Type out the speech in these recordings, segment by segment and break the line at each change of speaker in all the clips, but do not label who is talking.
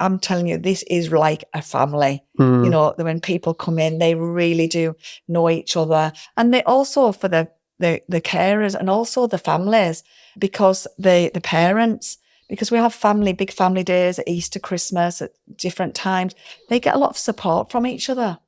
I'm telling you, this is like a family. You know, when people come in, they really do know each other. And they also, for the carers and also the families, because the parents, because we have big family days at Easter, Christmas, at different times, they get a lot of support from each other.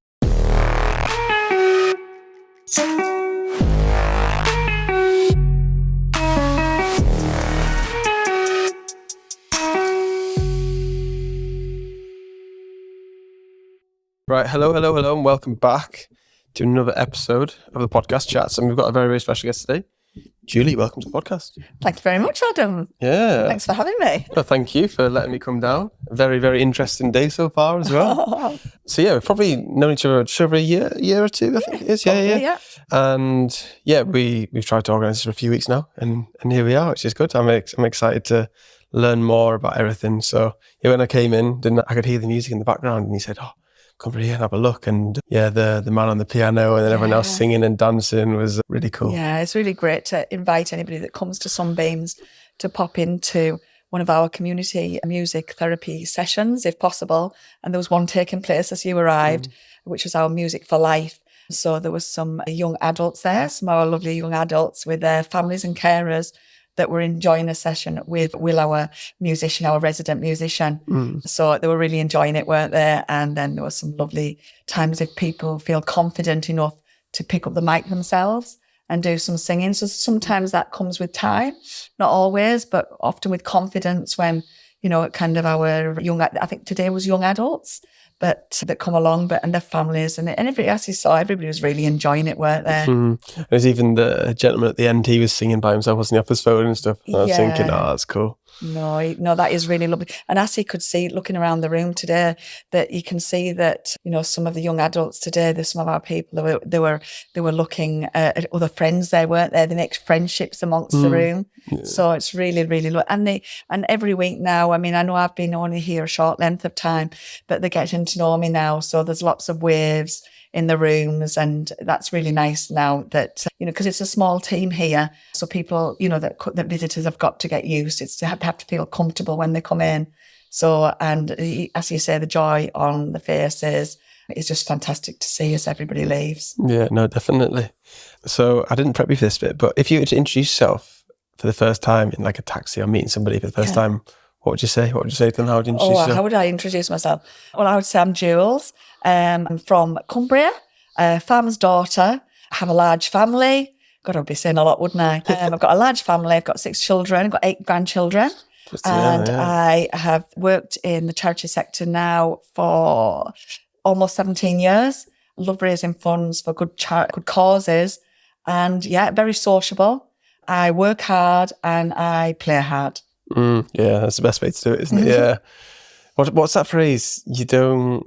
Right, hello, and welcome back to another episode of the podcast Chatzzz. And we've got a very, very special guest today. Julie, welcome to the podcast.
Thank you very much, Adam.
Yeah.
Thanks for having me.
Well, thank you for letting me come down. A very, very interesting day so far as well. So yeah, we've probably known each other just over a year or two, I think it is. Yeah. And yeah, we've tried to organise this for a few weeks now, and here we are, which is good. I'm excited to learn more about everything. So yeah, when I came in, I could hear the music in the background, and he said, come here and have a look. And yeah, the man on the piano and then everyone else singing and dancing was really cool.
Yeah, it's really great to invite anybody that comes to Sunbeams to pop into one of our community music therapy sessions, if possible. And there was one taking place as you arrived, which was our Music for Life. So there was some young adults there, some of our lovely young adults with their families and carers that were enjoying a session with Will, our musician, our resident musician. So they were really enjoying it, weren't they? And then there was some lovely times if people feel confident enough to pick up the mic themselves and do some singing. So sometimes that comes with time, not always, but often with confidence when, you know, kind of our I think today was young adults, but that come along, and their families and everybody, as you saw, everybody was really enjoying it, weren't they?
There's even the gentleman at the end, he was singing by himself, wasn't he, off his phone and stuff? And I was thinking, that's cool. No, that is really lovely. And as he could see, looking around the room today, that you can see that, you know, some of the young adults today, there's some of our people, they were looking at other friends there, weren't they? They make friendships amongst the room. Yeah. So it's really, really, and every week now, I mean, I know I've been only here a short length of time, but they're getting to know me now. So there's lots of waves in the rooms, and that's really nice now that, you know, because it's a small team here. So people, you know, that visitors have got to get used. It's to have to feel comfortable when they come in. So, and as you say, the joy on the faces, it's just fantastic to see as everybody leaves. Yeah, no, definitely. So I didn't prep you for this bit, but if you were to introduce yourself for the first time in like a taxi or meeting somebody for the first time, what would you say? What would you say to them? How would you introduce yourself?
How would I introduce myself? Well, I would say I'm Jules. I'm from Cumbria, farmer's daughter. I have a large family. God, I'd be saying a lot, wouldn't I? I've got a large family. I've got 6 children. I've got 8 grandchildren. I have worked in the charity sector now for almost 17 years. Love raising funds for good causes. And yeah, very sociable. I work hard and I play hard.
Yeah, that's the best way to do it, isn't it? Yeah. What's that phrase? You don't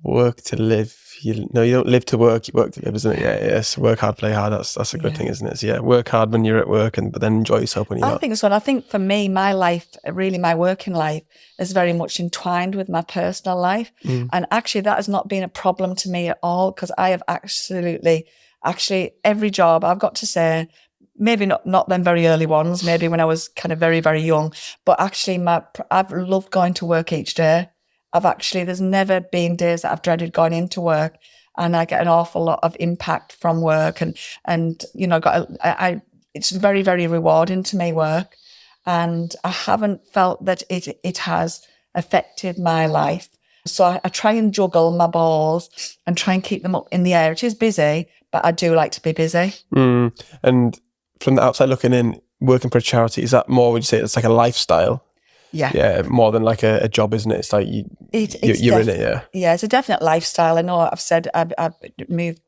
work to live. You don't live to work. You work to live, isn't it? Yeah. Yes. Work hard, play hard. That's a good thing, isn't it? So yeah, work hard when you're at work, but then enjoy yourself when you're not.
I think so. And I think for me, my life, really my working life, is very much entwined with my personal life. And actually, that has not been a problem to me at all, because I have actually every job, I've got to say, maybe not them very early ones, maybe when I was kind of very, very young, but actually I've loved going to work each day. There's never been days that I've dreaded going into work, and I get an awful lot of impact from work, and you know, it's very, very rewarding to me, work, and I haven't felt that it has affected my life. So I try and juggle my balls and try and keep them up in the air. It is busy, but I do like to be busy.
And from the outside looking in, working for a charity, is that more, would you say it's like a lifestyle? Yeah, more than like a job, isn't it? It's like you're in it, yeah.
Yeah, it's a definite lifestyle. I know I've said I've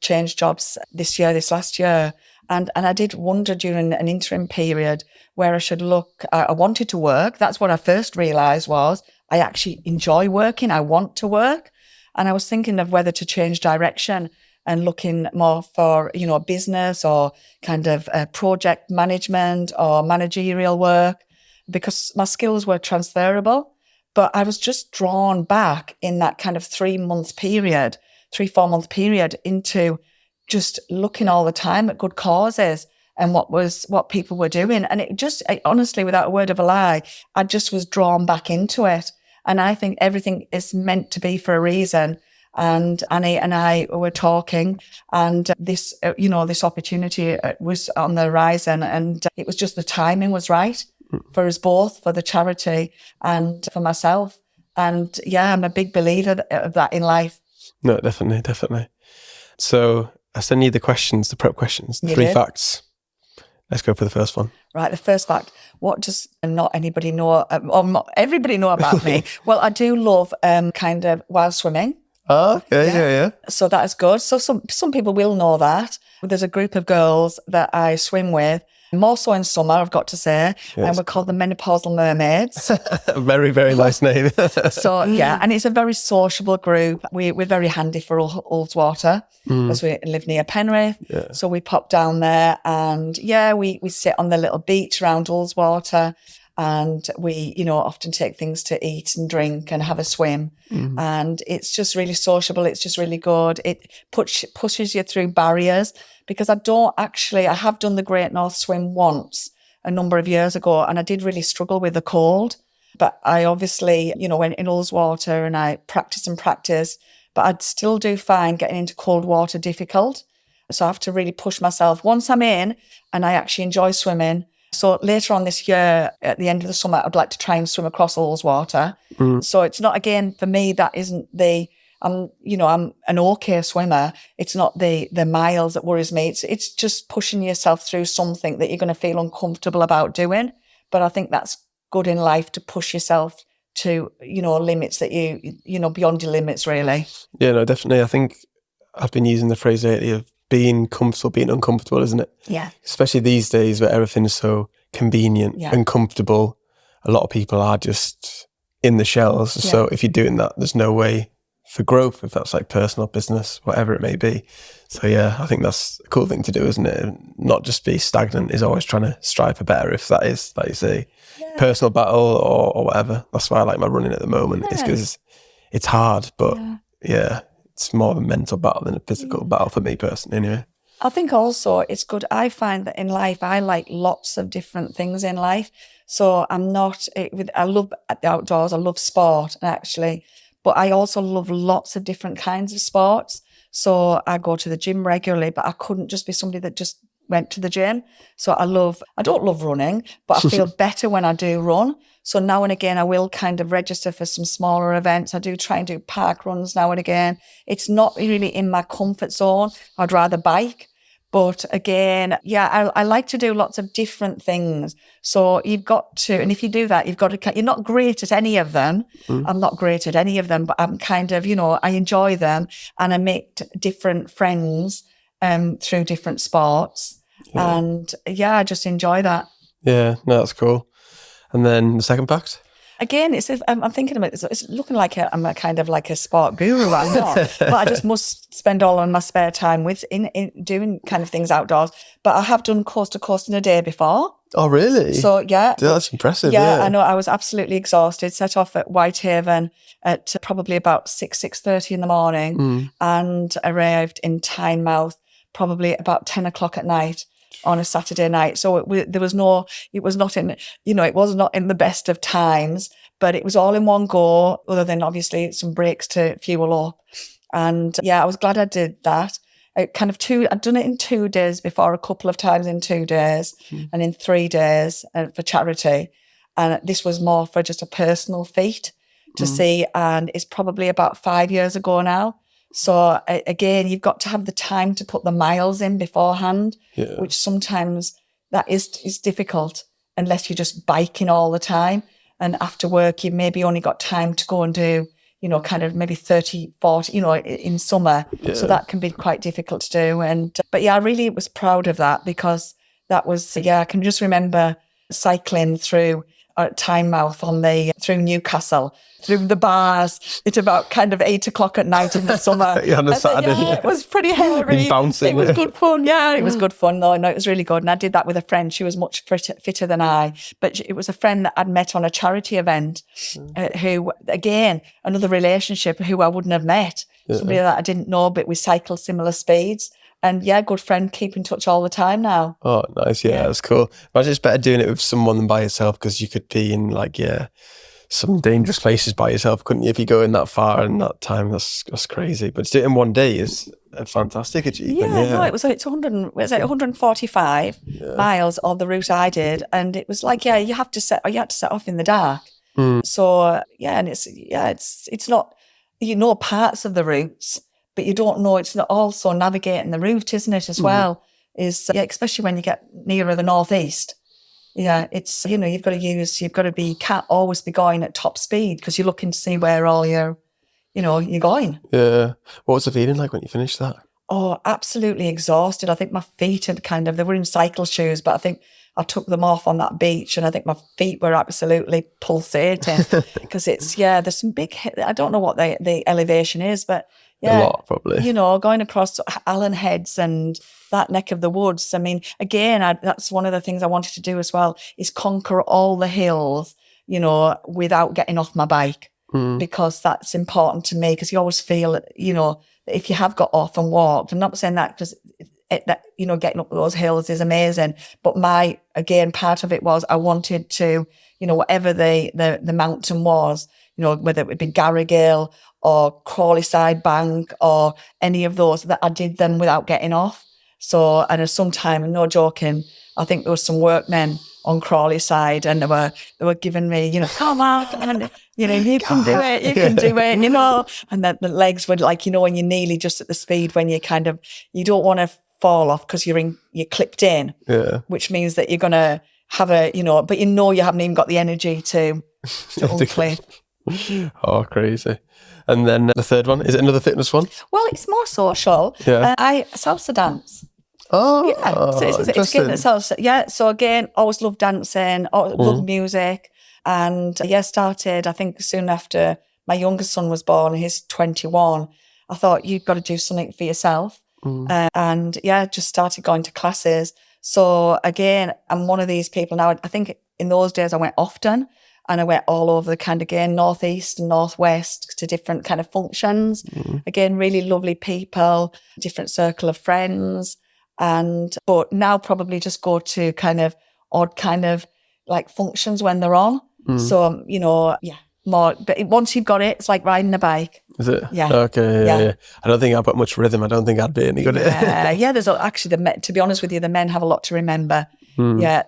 changed jobs this last year. And I did wonder during an interim period where I should look. I wanted to work. That's what I first realised was I actually enjoy working. I want to work. And I was thinking of whether to change direction and looking more for, you know, business or kind of project management or managerial work, because my skills were transferable. But I was just drawn back in that kind of 4 month period into just looking all the time at good causes and what people were doing. And it honestly, without a word of a lie, I just was drawn back into it. And I think everything is meant to be for a reason. And Annie and I were talking, and this, this opportunity was on the horizon, and it was just the timing was right for us both, for the charity and for myself. And yeah, I'm a big believer of that in life.
No, definitely. So I send you the questions, the prep questions, the 3 facts. Let's go for the first one.
Right, the first fact. What does not anybody know, or not everybody know about me? Well, I do love kind of wild swimming.
Oh, okay, yeah.
So that is good. So some people will know that. There's a group of girls that I swim with, more so in summer, I've got to say, and we're called the Menopausal Mermaids.
Very, very nice name.
So, yeah, and it's a very sociable group. We're very handy for Ullswater as we live near Penrith.
Yeah.
So we pop down there and, we sit on the little beach around Ullswater, and we, often take things to eat and drink and have a swim. And it's just really sociable. It's just really good. It pushes you through barriers, because I have done the Great North Swim once a number of years ago, and I did really struggle with the cold. But I obviously, went in Ullswater and I practice, but I'd still do find getting into cold water difficult. So I have to really push myself. Once I'm in, and I actually enjoy swimming. So later on this year, at the end of the summer, I'd like to try and swim across Ullswater. So it's not, again, for me, that isn't I'm an okay swimmer. It's not the miles that worries me. It's just pushing yourself through something that you're going to feel uncomfortable about doing. But I think that's good in life, to push yourself to, limits that beyond your limits, really.
Yeah, no, definitely. I think I've been using the phrase lately of being comfortable, being uncomfortable, isn't it?
Yeah.
Especially these days where everything's so convenient and comfortable. A lot of people are just in the shells. Yeah. So if you're doing that, there's no way for growth, if that's like personal, business, whatever it may be. So yeah, I think that's a cool thing to do, isn't it? Not just be stagnant, is always trying to strive for better, if that is, like you say, personal battle or whatever. That's why I like my running at the moment, is because it's hard, but it's more of a mental battle than a physical battle for me personally anyway.
I think also it's good. I find that in life, I like lots of different things in life. So I love the outdoors, I love sport actually, but I also love lots of different kinds of sports. So I go to the gym regularly, but I couldn't just be somebody that just went to the gym. So I don't love running, but I feel better when I do run. So now and again, I will kind of register for some smaller events. I do try and do park runs now and again. It's not really in my comfort zone. I'd rather bike. But again, I like to do lots of different things. So you've got to, and if you do that, you're not great at any of them. I'm not great at any of them, but I'm kind of, I enjoy them, and I make different friends through different sports. Yeah. And I just enjoy that.
Yeah, no, that's cool. And then the second fact?
Again, I'm thinking about it. It's looking like I'm a kind of like a sport guru. I'm not, but I just must spend all of my spare time in doing kind of things outdoors. But I have done coast to coast in a day before.
Oh, really?
So yeah,
that's impressive.
Yeah, I know. I was absolutely exhausted. Set off at Whitehaven at probably about 6:30 in the morning, and arrived in Tynemouth probably about 10 o'clock at night on a Saturday night. So it was not in the best of times, but it was all in one go, other than obviously some breaks to fuel up. And I was glad I did that. I'd done it in 2 days before, a couple of times in 2 days, and in 3 days for charity. And this was more for just a personal feat to see. And it's probably about 5 years ago now. So again, you've got to have the time to put the miles in beforehand, which sometimes that is difficult unless you're just biking all the time. And after work, you've maybe only got time to go and do, kind of maybe 30, 40, in summer. Yeah. So that can be quite difficult to do. But I really was proud of that, because that was, I can just remember cycling through Tynemouth through Newcastle, through the bars. It's about kind of 8 o'clock at night in the summer.
On a Saturday.
It was pretty hairy.
Bouncing.
It was good fun. Yeah, it was good fun. No, it was really good. And I did that with a friend. She was much fitter than I, but it was a friend that I'd met on a charity event, who, again, another relationship who I wouldn't have met. Somebody that I didn't know, but we cycled similar speeds. And good friend, keep in touch all the time now.
Oh, nice. Yeah, that's cool. Imagine it's better doing it with someone than by yourself, because you could be in some dangerous places by yourself, couldn't you? If you go in that far in that time, that's crazy. But to do it in one day is a fantastic achievement.
Yeah, no, it's 145 miles of the route I did, and it was like, you had to set off in the dark. So and it's not, parts of the routes, but you don't know. It's not also navigating the route, isn't it? As well, especially when you get nearer the northeast. Yeah, it's, you've got to can't always be going at top speed because you're looking to see where all you're going.
Yeah. What was the feeling like when you finished that?
Oh, absolutely exhausted. I think my feet had they were in cycle shoes, but I think I took them off on that beach and I think my feet were absolutely pulsating because there's some big, I don't know what the elevation is, but
a lot probably.
Going across Allen Heads and that neck of the woods. I mean, again, that's one of the things I wanted to do as well, is conquer all the hills, without getting off my bike, because that's important to me, because you always feel, that if you have got off and walked, I'm not saying that because getting up those hills is amazing, but part of it was I wanted to, whatever the mountain was, whether it would be Garrigill or Crawley Side Bank or any of those, that I did them without getting off. So, and sometime, no joking, I think there was some workmen on Crawley Side and they were giving me, come on, and, you can do it, you can do it, and then the legs were like, when you're nearly just at the speed when you you don't want to fall off because you're clipped in, which means that you're going to have but you haven't even got the energy to unclip.
Oh, crazy. And then the third one, is it another fitness one?
Well, it's more social.
Yeah.
I salsa dance.
Oh,
yeah. So it's getting at salsa. Yeah. So again, always loved dancing, loved music. And started, I think, soon after my youngest son was born, he's 21. I thought, you've got to do something for yourself. And just started going to classes. So again, I'm one of these people now. I think in those days I went often. And I went all over the northeast and northwest to different kind of functions. Again, really lovely people, different circle of friends. But now probably just go to kind of odd kind of like functions when they're on. So, more. But once you've got it, it's like riding a bike.
Is it?
Yeah.
Okay. Yeah. I don't think I've got much rhythm. I don't think I'd be any good at it.
There's actually to be honest with you, the men have a lot to remember. I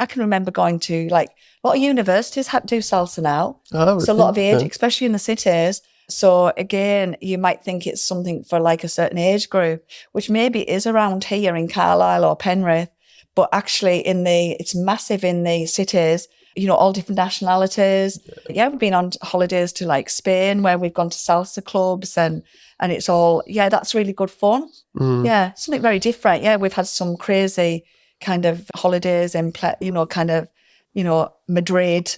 can remember going to like a lot of universities had to do salsa now. So a lot of age, especially in the cities. So again, you might think it's something for like a certain age group, which maybe is around here in Carlisle or Penrith, but actually it's massive in the cities. All different nationalities. We've been on holidays to like Spain where we've gone to salsa clubs and it's all, that's really good fun. Something very different. We've had some crazy kind of holidays in, Madrid.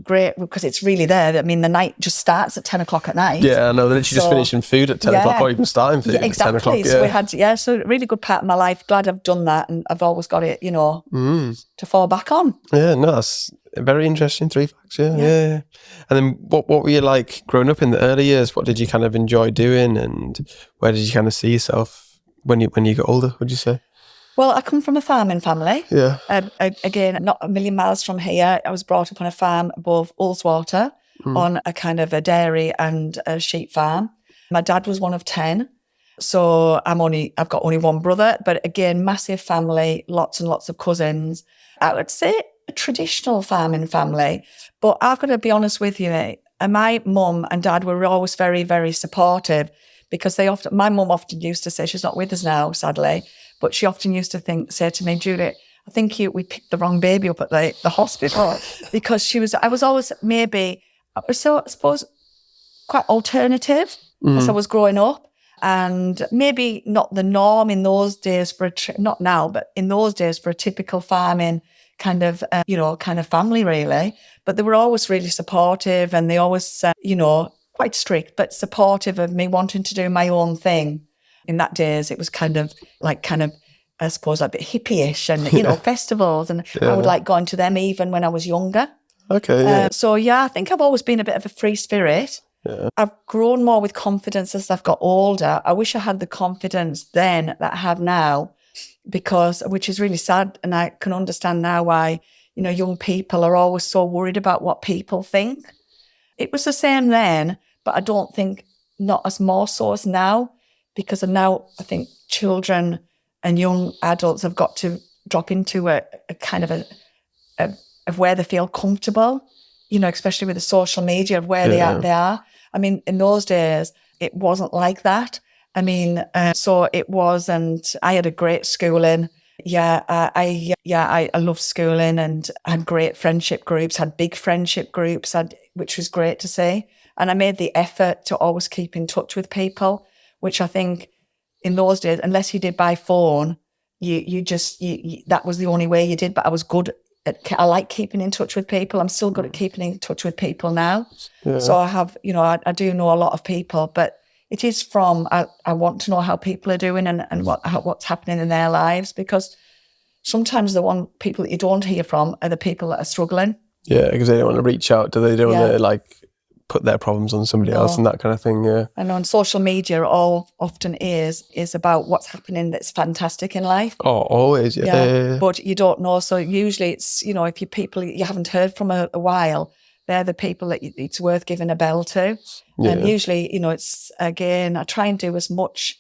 Great, because it's really there. I mean, the night just starts at 10 o'clock at night.
Yeah, I know. They're literally just finishing food at 10 o'clock or even starting food at 10 o'clock.
So we had, so a really good part of my life. Glad I've done that and I've always got it, to fall back on.
Yeah, no, that's very interesting. 3 facts, yeah. And then what were you like growing up in the early years? What did you kind of enjoy doing and where did you kind of see yourself when you got older, would you say?
Well, I come from a farming family.
Yeah.
Again, not a million miles from here. I was brought up on a farm above Ullswater on a kind of a dairy and a sheep farm. My dad was one of 10. So I've got only one brother, but again, massive family, lots and lots of cousins. I would say a traditional farming family, but I've got to be honest with you, mate. My mum and dad were always very, very supportive because my mum often used to say, she's not with us now, sadly, but she often used to say to me, Julie, I think we picked the wrong baby up at the hospital because I was always I suppose, quite alternative as I was growing up. And maybe not the norm in those days not now, but in those days for a typical farming kind of family, really. But they were always really supportive and they always, quite strict, but supportive of me wanting to do my own thing. In that days, it was kind of, I suppose, a bit hippie-ish and, festivals. And I would like going to them even when I was younger.
Okay, yeah.
I think I've always been a bit of a free spirit. Yeah. I've grown more with confidence as I've got older. I wish I had the confidence then that I have now, which is really sad. And I can understand now why, young people are always so worried about what people think. It was the same then, but I don't think not as more so as now, because now I think children and young adults have got to drop into a kind of of where they feel comfortable, especially with the social media of where they are. I mean, in those days, it wasn't like that. I mean, so it wasn't. I had a great schooling. I loved schooling and had great friendship groups, had big friendship groups, which was great to see. And I made the effort to always keep in touch with people, which I think in those days, unless you did by phone, you that was the only way you did. But I was good I like keeping in touch with people. I'm still good at keeping in touch with people now. Yeah. So I have, I do know a lot of people, but it is from, I want to know how people are doing and what's happening in their lives, because sometimes the people that you don't hear from are the people that are struggling.
Yeah, because they don't want to reach out, do they? They don't want to put their problems on somebody else and that kind of thing, yeah.
And on social media, all often is about what's happening that's fantastic in life.
Oh, always, yeah.
But you don't know. So usually it's, if you people you haven't heard from a while, they're the people that it's worth giving a bell to. Yeah. And usually, it's, again, I try and do as much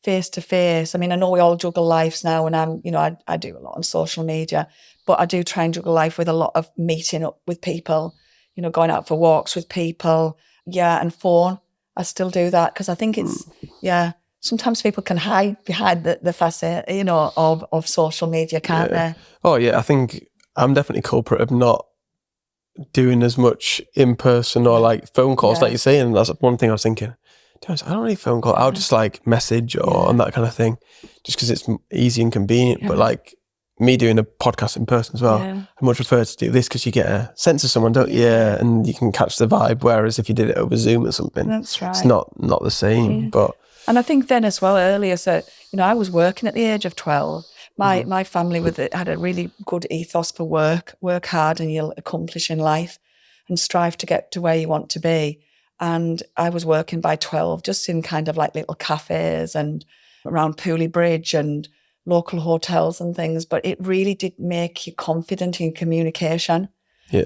face-to-face. I mean, I know we all juggle lives now, and I do a lot on social media, but I do try and juggle life with a lot of meeting up with people, going out for walks with people, and phone. I still do that because I think it's, sometimes people can hide behind the facade, of social media, can't they?
Oh, yeah, I think I'm definitely culprit of not doing as much in person or phone calls like you're saying. That's one thing I was thinking. I don't really phone call. I'll just message or on that kind of thing, just because it's easy and convenient. Yeah. But me doing a podcast in person as well, I much prefer to do this because you get a sense of someone, don't you? Yeah, and you can catch the vibe. Whereas if you did it over Zoom or something,
that's right,
it's not the same. Yeah. But
and I think then as well earlier, so I was working at the age of 12. My family had a really good ethos for work hard and you'll accomplish in life and strive to get to where you want to be. And I was working by 12 just in kind of little cafes and around Pooley Bridge and local hotels and things. But it really did make you confident in communication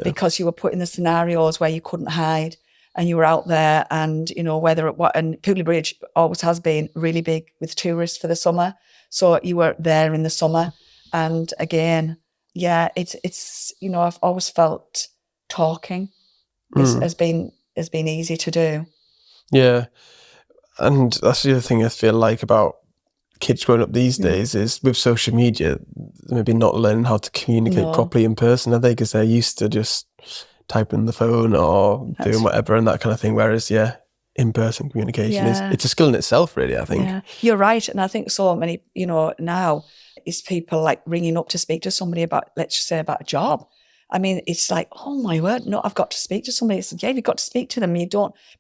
because you were put in the scenarios where you couldn't hide and you were out there and, and Pooley Bridge always has been really big with tourists for the summer. So you were there in the summer. And again, it's I've always felt talking has been easy to do.
Yeah. And that's the other thing I feel about kids growing up these days is with social media, maybe not learning how to communicate properly in person, are they? Because they're used to just typing on the phone or doing whatever and that kind of thing. Whereas, in-person communication it's a skill in itself, really, I think.
Yeah, you're right. And I think so many, now is people ringing up to speak to somebody about, let's just say, about a job. I mean, it's oh my word, no, I've got to speak to somebody. It's, you've got to speak to them.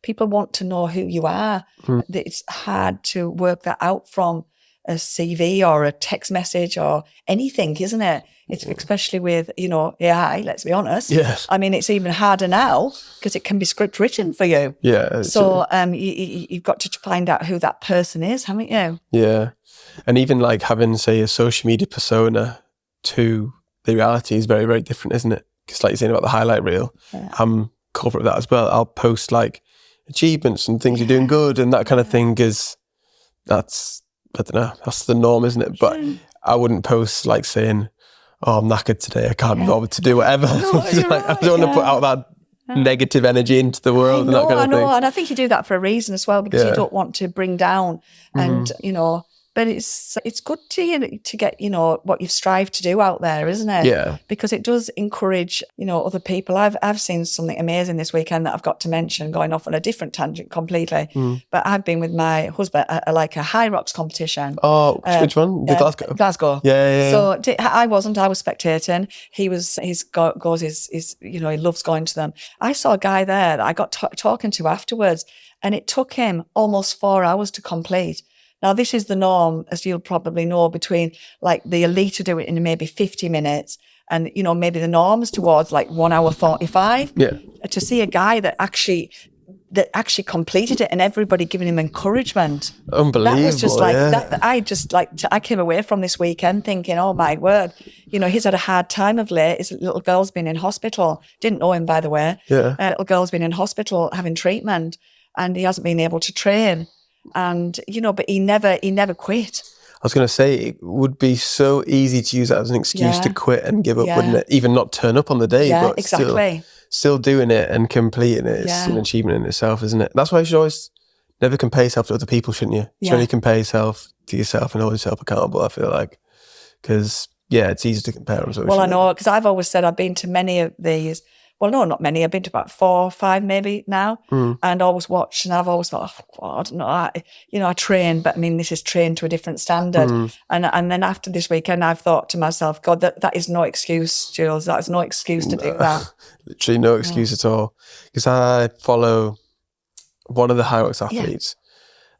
People want to know who you are. It's hard to work that out from a CV or a text message or anything, isn't it? It's especially with, AI, let's be honest.
Yes.
I mean, it's even harder now because it can be script written for you.
Yeah.
So you've got to find out who that person is, haven't you?
Yeah. And even having, say, a social media persona to the reality is very, very different, isn't it? Because you're saying about the highlight reel, I'm culprit of that as well. I'll post achievements and things you're doing good and that kind of thing that's, I don't know, that's the norm, isn't it? But I wouldn't post saying, oh, I'm knackered today, I can't be bothered to do whatever.
No,
I don't want to put out that negative energy into the world and that kind of thing.
And I think you do that for a reason as well, because you don't want to bring down and, but it's good to get, what you've strived to do out there, isn't it?
Yeah.
Because it does encourage, other people. I've seen something amazing this weekend that I've got to mention, going off on a different tangent completely. But I've been with my husband at a high rocks competition.
Oh, which one? The Glasgow?
Glasgow.
Yeah.
So I wasn't. I was spectating. He loves going to them. I saw a guy there that I got talking to afterwards, and it took him almost 4 hours to complete. Now, this is the norm, as you'll probably know, between the elite are doing it in maybe 50 minutes and, maybe the norms towards 1 hour 45.
Yeah.
To see a guy that actually that actually completed it, and everybody giving him encouragement.
Unbelievable.
That was just like,
yeah.
I came away from this weekend thinking, oh my word, he's had a hard time of late. His little girl's been in hospital. Didn't know him, by the way.
Yeah.
Little girl's been in hospital having treatment, and he hasn't been able to train. And, but he never quit.
I was going to say, it would be so easy to use that as an excuse to quit and give up, wouldn't it? Even not turn up on the day, but
exactly.
Still doing it and completing it is an achievement in itself, isn't it? That's why you should always never compare yourself to other people, shouldn't you? You should only compare yourself to yourself and hold yourself accountable, I feel like. Because, it's easy to compare them.
Well, I know, because I've always said I've been to many of these. Well, no, not many. I've been to about 4 or 5 maybe now, and always watched. And I've always thought, I don't know, I train, but I mean, this is trained to a different standard. And then after this weekend, I've thought to myself, God, that is no excuse, Jules. That is no excuse to do that.
Literally no excuse at all. Because I follow one of the Hyrox athletes,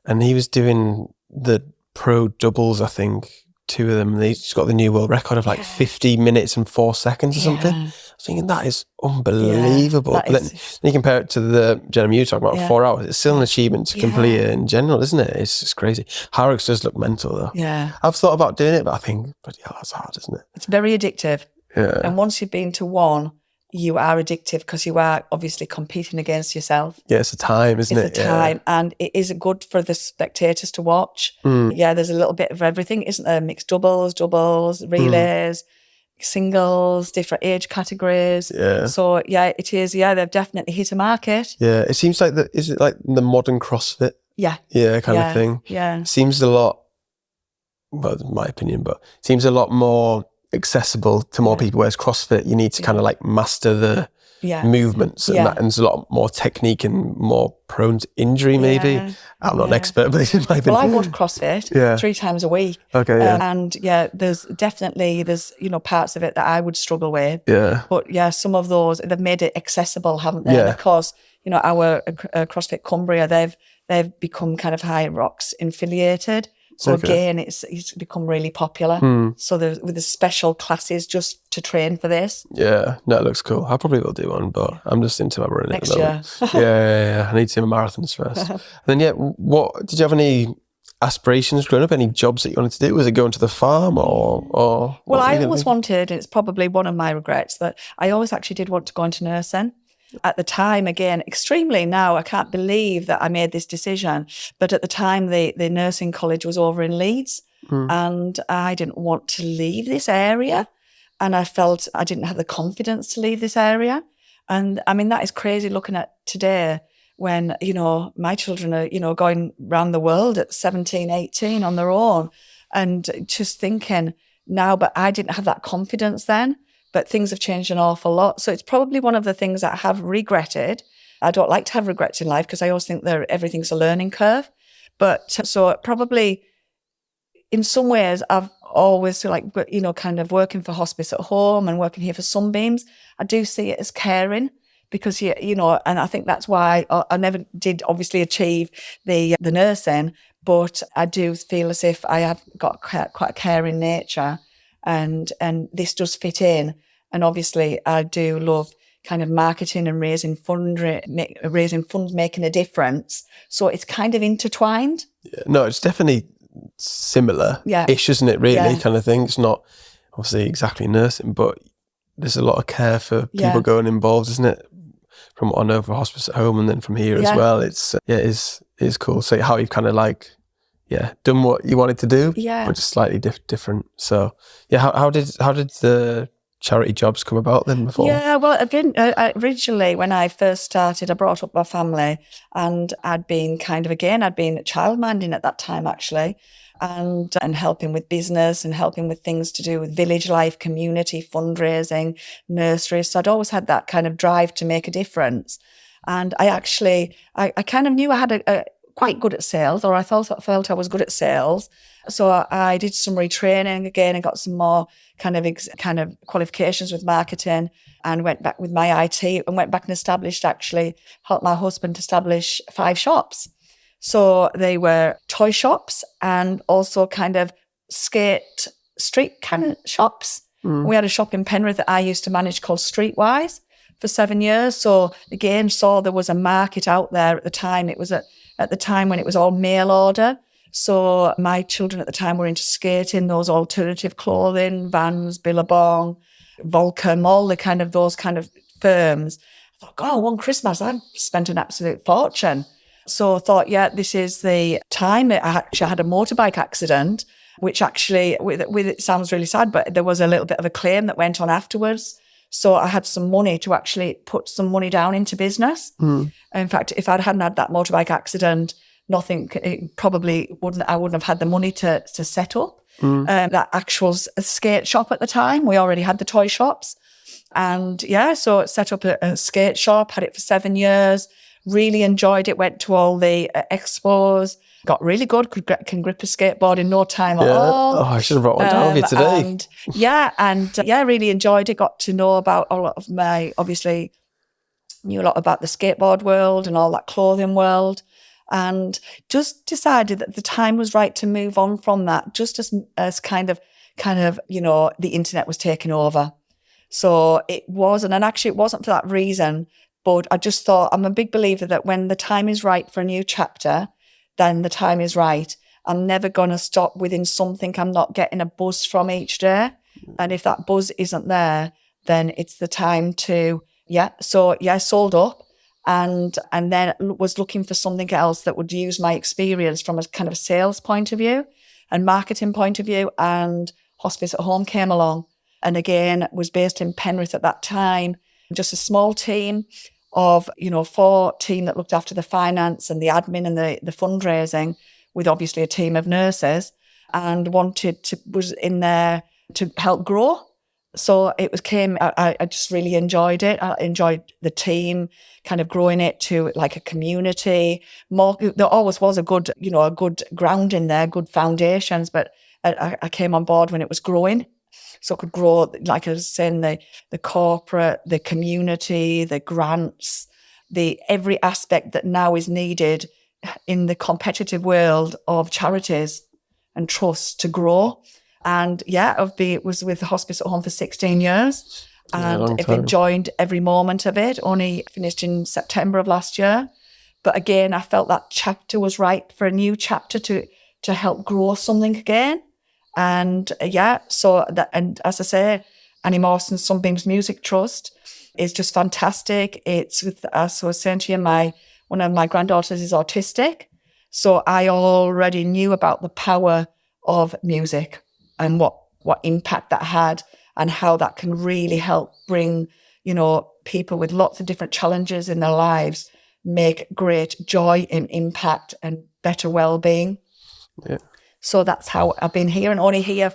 and he was doing the pro doubles, I think. 2 of them, and he's got the new world record of like 50 minutes and 4 seconds or something. I was thinking, that is unbelievable. But then you compare it to the gentleman you were talking about, 4 hours. It's still an achievement to complete it in general, isn't it? It's just crazy. Hyrox does look mental though.
Yeah.
I've thought about doing it, but I think, bloody hell, that's hard, isn't it?
It's very addictive.
Yeah.
And once you've been to one, you are addictive because you are obviously competing against yourself.
Yeah, it's a time, isn't it?
It's a time, and it is good for the spectators to watch. Yeah, there's a little bit of everything, isn't there? Mixed doubles, relays, singles, different age categories.
Yeah.
So, it is. Yeah, they've definitely hit a market.
Yeah, it seems like is it like the modern CrossFit?
Yeah.
Yeah, kind of thing.
Yeah.
Seems a lot, well, in my opinion, but seems a lot more accessible to more people, whereas CrossFit, you need to kind of like master the movements, and that, and there's a lot more technique and more prone to injury, maybe. I'm not an expert, but this is my opinion.
Well, I go to CrossFit 3 times a week.
Okay,
and there's parts of it that I would struggle with.
Yeah.
But some of those, they've made it accessible, haven't they? And of course, our CrossFit Cumbria, they've become kind of Hyrox affiliated. So again, it's become really popular. So with the special classes just to train for this.
Yeah, no, it looks cool. I probably will do one, but I'm just into my running
next
year. Yeah. I need to do my marathons first. And then, what did you have any aspirations growing up? Any jobs that you wanted to do? Was it going to the farm or?
Well, I always wanted, and it's probably one of my regrets, that I always actually did want to go into nursing. At the time, again, extremely now, I can't believe that I made this decision. But at the time, the nursing college was over in Leeds, and I didn't want to leave this area. And I felt I didn't have the confidence to leave this area. And I mean, that is crazy looking at today when, my children are, going around the world at 17, 18 on their own, and just thinking now, but I didn't have that confidence then. But things have changed an awful lot. So it's probably one of the things that I have regretted. I don't like to have regrets in life because I always think that everything's a learning curve. But so probably in some ways I've always kind of working for hospice at home and working here for Sunbeams. I do see it as caring because, and I think that's why I never did obviously achieve the nursing, but I do feel as if I have got quite a caring nature. And this does fit in. And obviously I do love kind of marketing and raising funds, making a difference. So it's kind of intertwined.
Yeah, no, it's definitely similar-ish, isn't it, really, kind of thing. It's not obviously exactly nursing, but there's a lot of care for people going involved, isn't it? From what I know for hospice at home and then from here as well. It's, it is cool. So how you've kind of like, done what you wanted to do, but just slightly different. So, how did the charity jobs come about then before?
Yeah, well, again, originally when I first started, I brought up my family, and I'd been childminding at that time actually, and helping with business and helping with things to do with village life, community fundraising, nurseries. So I'd always had that kind of drive to make a difference. And I kind of knew I had quite good at sales, or I felt I was good at sales. So I did some retraining again and got some more kind of qualifications with marketing, and went back with my IT and went back and helped my husband establish 5 shops. So they were toy shops and also kind of street kind of shops. We had a shop in Penrith that I used to manage called Streetwise. for 7 years. So again, saw there was a market out there at the time. It was at the time when it was all mail order. So my children at the time were into skating, those alternative clothing, Vans, Billabong, Volcom, all the kind of those kind of firms. I thought, God, one Christmas, I've spent an absolute fortune. So I thought, yeah, this is the time. I actually had a motorbike accident, which actually, with it sounds really sad, but there was a little bit of a claim that went on afterwards. So I had some money to actually put some money down into business. In fact, if I hadn't had that motorbike accident, it probably I wouldn't have had the money to set up that actual skate shop at the time. We already had the toy shops. And yeah, so set up a skate shop, had it for 7 years, really enjoyed it, went to all the expos, got really good, can grip a skateboard in no time at all.
Oh, I should have brought one down with you today.
And really enjoyed it, got to know about a lot of obviously knew a lot about the skateboard world and all that clothing world. And just decided that the time was right to move on from that, just as kind of, the internet was taking over. So it wasn't, and actually it wasn't for that reason, but I just thought, I'm a big believer that when the time is right for a new chapter, then the time is right. I'm never going to stop within something I'm not getting a buzz from each day. And if that buzz isn't there, then it's the time to, sold up. And then was looking for something else that would use my experience from a kind of sales point of view and marketing point of view. And Hospice at Home came along. And again, was based in Penrith at that time. Just a small team of, 4 team that looked after the finance and the admin and the fundraising, with obviously a team of nurses, and was in there to help grow. So I just really enjoyed it. I enjoyed the team, kind of growing it to like a community. There always was a good ground in there, good foundations, but I came on board when it was growing. So it could grow, like I was saying, the corporate, the community, the grants, every aspect that now is needed in the competitive world of charities and trusts to grow. And was with the Hospice at Home for 16 years and I've enjoyed every moment of it. Only finished in September of last year. But again, I felt that chapter was right for a new chapter to help grow something again. And and as I say, Annie Mawson Sunbeams Music Trust is just fantastic. It's with, as I was saying to you, one of my granddaughters is autistic. So I already knew about the power of music and what impact that had and how that can really help bring, people with lots of different challenges in their lives, make great joy and impact and better well-being.
Yeah.
So that's how I've been here, and only here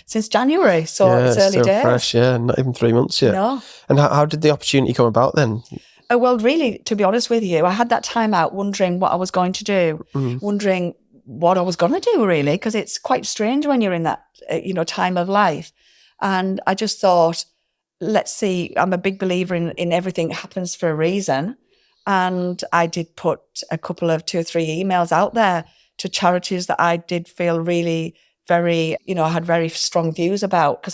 since January. So it's early days.
Fresh, not even 3 months yet.
No.
And how did the opportunity come about then?
Well, really, to be honest with you, I had that time out wondering what I was going to do, wondering what I was going to do, really, because it's quite strange when you're in that, time of life. And I just thought, let's see, I'm a big believer in everything happens for a reason. And I did put a couple of 2 or 3 emails out there to charities that I did feel really very, I had very strong views about, because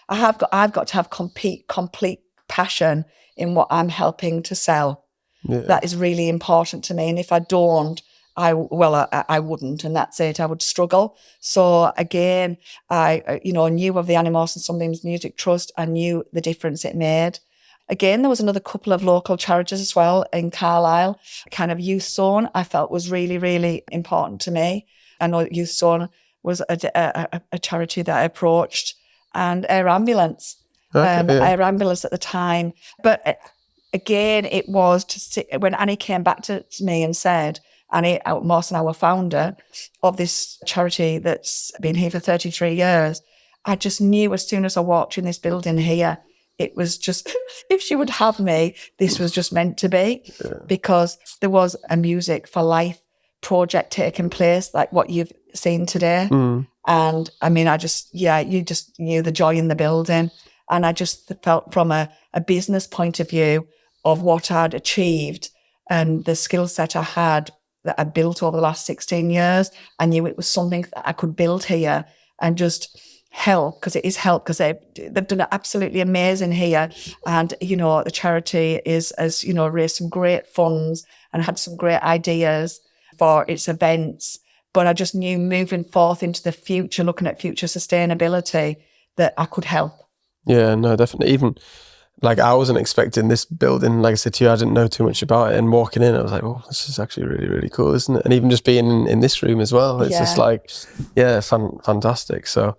I've got to have complete passion in what I'm helping to sell. Yeah. That is really important to me. And if I don't, I wouldn't, and that's it. I would struggle. So again, I knew of the Annie Mawson Sunbeams Music Trust. I knew the difference it made. Again, there was another couple of local charities as well in Carlisle. Kind of Youth Zone I felt was really, really important to me. I know Youth Zone was a charity that I approached, and Air Ambulance. Air Ambulance at the time. But again, it was when Annie came back to me and said, Annie Mawson, our founder of this charity that's been here for 33 years, I just knew as soon as I walked in this building here, it was just, if she would have me, this was just meant to be, because there was a Music for Life project taking place, like what you've seen today. And I mean, you just knew the joy in the building. And I just felt from a business point of view of what I'd achieved and the skill set I had that I built over the last 16 years, I knew it was something that I could build here and just help, because it is help, because they've done it absolutely amazing here. And, the charity has raised some great funds and had some great ideas for its events. But I just knew moving forth into the future, looking at future sustainability, that I could help.
Yeah, no, definitely. Even like I wasn't expecting this building. Like I said to you, I didn't know too much about it. And walking in, I was like, oh, this is actually really, really cool, isn't it? And even just being in this room as well, it's just like, fantastic. So